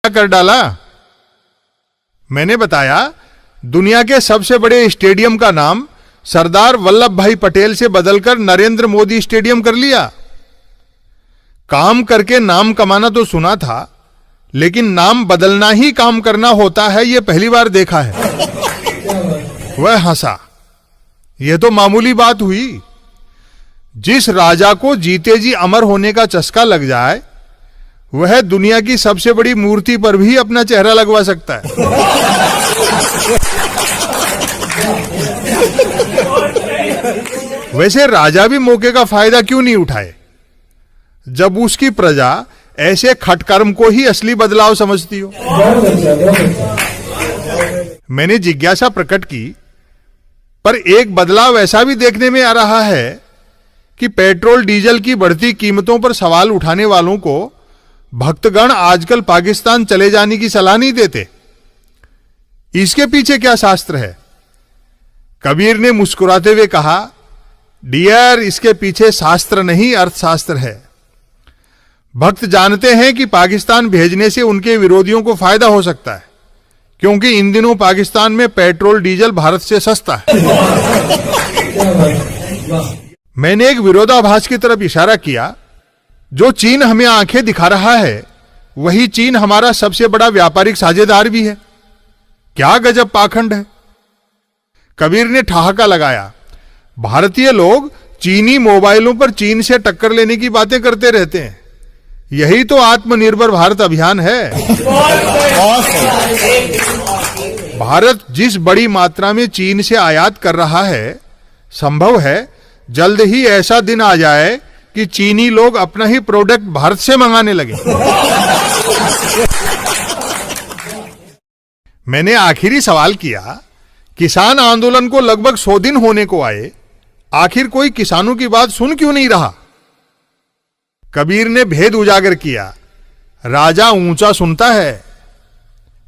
कर डाला। मैंने बताया दुनिया के सबसे बड़े स्टेडियम का नाम सरदार वल्लभ भाई पटेल से बदलकर नरेंद्र मोदी स्टेडियम कर लिया। काम करके नाम कमाना तो सुना था, लेकिन नाम बदलना ही काम करना होता है यह पहली बार देखा है। वह हंसा। यह तो मामूली बात हुई। जिस राजा को जीते जी अमर होने का चस्का लग जाए वह दुनिया की सबसे बड़ी मूर्ति पर भी अपना चेहरा लगवा सकता है। वैसे राजा भी मौके का फायदा क्यों नहीं उठाए जब उसकी प्रजा ऐसे खटकर्म को ही असली बदलाव समझती हो। मैंने जिज्ञासा प्रकट की, पर एक बदलाव ऐसा भी देखने में आ रहा है कि पेट्रोल डीजल की बढ़ती कीमतों पर सवाल उठाने वालों को भक्तगण आजकल पाकिस्तान चले जाने की सलाह नहीं देते। इसके पीछे क्या शास्त्र है? कबीर ने मुस्कुराते हुए कहा, डियर, इसके पीछे शास्त्र नहीं अर्थशास्त्र है। भक्त जानते हैं कि पाकिस्तान भेजने से उनके विरोधियों को फायदा हो सकता है, क्योंकि इन दिनों पाकिस्तान में पेट्रोल डीजल भारत से सस्ता है। मैंने एक विरोधाभास की तरफ इशारा किया। जो चीन हमें आंखें दिखा रहा है वही चीन हमारा सबसे बड़ा व्यापारिक साझेदार भी है। क्या गजब पाखंड है। कबीर ने ठहाका लगाया, भारतीय लोग चीनी मोबाइलों पर चीन से टक्कर लेने की बातें करते रहते हैं। यही तो आत्मनिर्भर भारत अभियान है। भारत जिस बड़ी मात्रा में चीन से आयात कर रहा है, संभव है जल्द ही ऐसा दिन आ जाए कि चीनी लोग अपना ही प्रोडक्ट भारत से मंगाने लगे। मैंने आखिरी सवाल किया, किसान आंदोलन को लगभग 100 दिन होने को आए, आखिर कोई किसानों की बात सुन क्यों नहीं रहा? कबीर ने भेद उजागर किया, राजा ऊंचा सुनता है।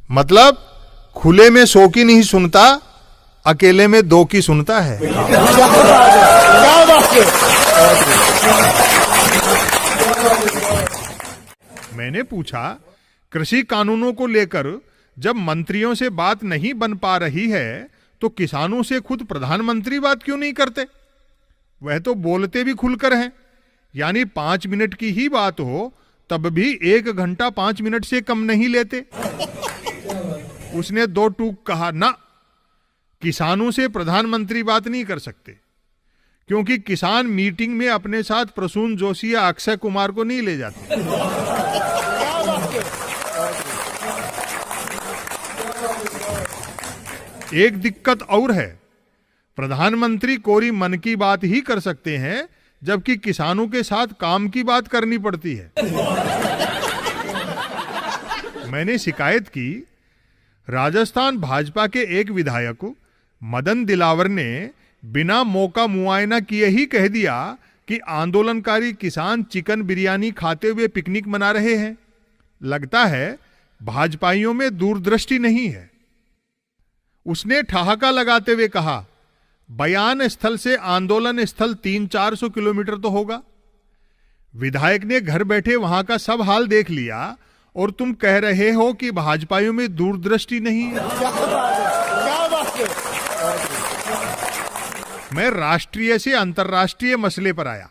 मतलब खुले में 100 की नहीं सुनता, अकेले में 2 की सुनता है। मैंने पूछा, कृषि कानूनों को लेकर जब मंत्रियों से बात नहीं बन पा रही है तो किसानों से खुद प्रधानमंत्री बात क्यों नहीं करते? वह तो बोलते भी खुलकर हैं, यानी 5 मिनट की ही बात हो तब भी 1 घंटा 5 मिनट से कम नहीं लेते। उसने 2 टूक कहा, ना, किसानों से प्रधानमंत्री बात नहीं कर सकते, क्योंकि किसान मीटिंग में अपने साथ प्रसून जोशी या अक्षय कुमार को नहीं ले जाते। एक दिक्कत और है, प्रधानमंत्री कोरी मन की बात ही कर सकते हैं, जबकि किसानों के साथ काम की बात करनी पड़ती है। मैंने शिकायत की, राजस्थान भाजपा के एक विधायक मदन दिलावर ने बिना मौका मुआयना किए ही कह दिया कि आंदोलनकारी किसान चिकन बिरयानी खाते हुए पिकनिक मना रहे हैं। लगता है भाजपाइयों में दूरदृष्टि नहीं है। उसने ठहाका लगाते हुए कहा, बयान स्थल से आंदोलन स्थल 300-400 किलोमीटर तो होगा। विधायक ने घर बैठे वहां का सब हाल देख लिया और तुम कह रहे हो कि भाजपाइयों में दूरदृष्टि नहीं है। मैं राष्ट्रीय से अंतर्राष्ट्रीय मसले पर आया।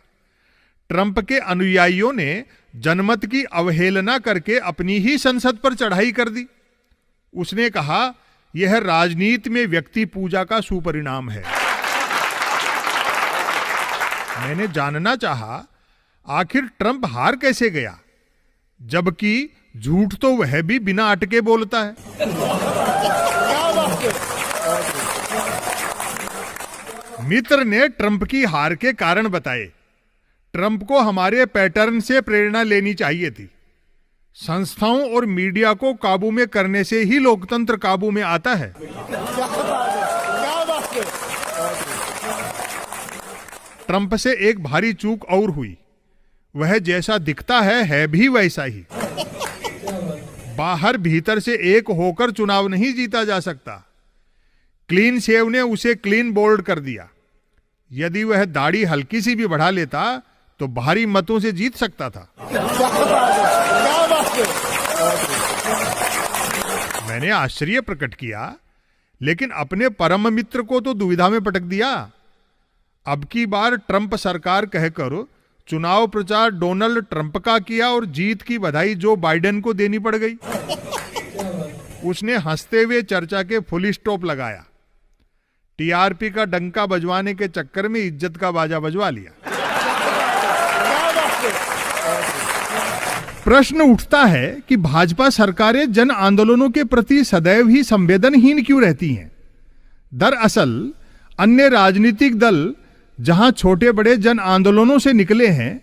ट्रंप के अनुयायियों ने जनमत की अवहेलना करके अपनी ही संसद पर चढ़ाई कर दी। उसने कहा, यह राजनीति में व्यक्ति पूजा का सुपरिणाम है। मैंने जानना चाहा, आखिर ट्रंप हार कैसे गया, जबकि झूठ तो वह भी बिना अटके बोलता है। मित्र ने ट्रंप की हार के कारण बताए। ट्रंप को हमारे पैटर्न से प्रेरणा लेनी चाहिए थी। संस्थाओं और मीडिया को काबू में करने से ही लोकतंत्र काबू में आता है। ट्रंप से एक भारी चूक और हुई, वह जैसा दिखता है भी वैसा ही। बाहर भीतर से एक होकर चुनाव नहीं जीता जा सकता। क्लीन शेव ने उसे क्लीन बोल्ड कर दिया। यदि वह दाढ़ी हल्की सी भी बढ़ा लेता तो भारी मतों से जीत सकता था। मैंने आश्चर्य प्रकट किया, लेकिन अपने परम मित्र को तो दुविधा में पटक दिया। अब की बार ट्रंप सरकार कहकर चुनाव प्रचार डोनाल्ड ट्रंप का किया और जीत की बधाई जो बाइडेन को देनी पड़ गई। उसने हंसते हुए चर्चा के फुल स्टॉप लगाया। टीआरपी का डंका बजवाने के चक्कर में इज्जत का बाजा बजवा लिया। प्रश्न उठता है कि भाजपा सरकारें जन आंदोलनों के प्रति सदैव ही संवेदनहीन क्यों रहती हैं? दरअसल अन्य राजनीतिक दल जहां छोटे बड़े जन आंदोलनों से निकले हैं,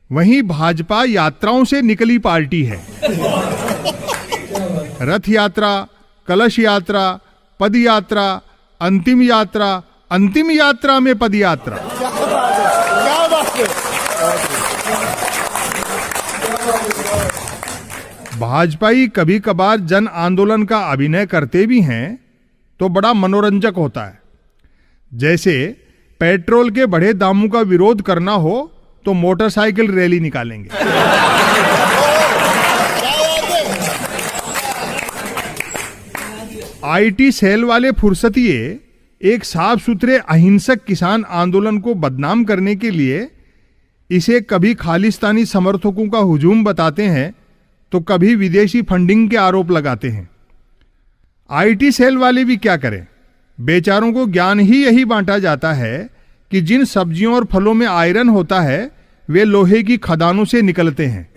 वहीं भाजपा यात्राओं से निकली पार्टी है। रथ यात्रा, कलश यात्रा, पद यात्रा, अंतिम यात्रा में पद यात्रा। भाजपाई कभी कभार जन आंदोलन का अभिनय करते भी हैं तो बड़ा मनोरंजक होता है। जैसे पेट्रोल के बढ़े दामों का विरोध करना हो तो मोटरसाइकिल रैली निकालेंगे। आईटी सेल वाले फुर्सतिये एक साफ सुथरे अहिंसक किसान आंदोलन को बदनाम करने के लिए इसे कभी खालिस्तानी समर्थकों का हुजूम बताते हैं तो कभी विदेशी फंडिंग के आरोप लगाते हैं। आईटी सेल वाले भी क्या करें, बेचारों को ज्ञान ही यही बांटा जाता है कि जिन सब्जियों और फलों में आयरन होता है वे लोहे की खदानों से निकलते हैं।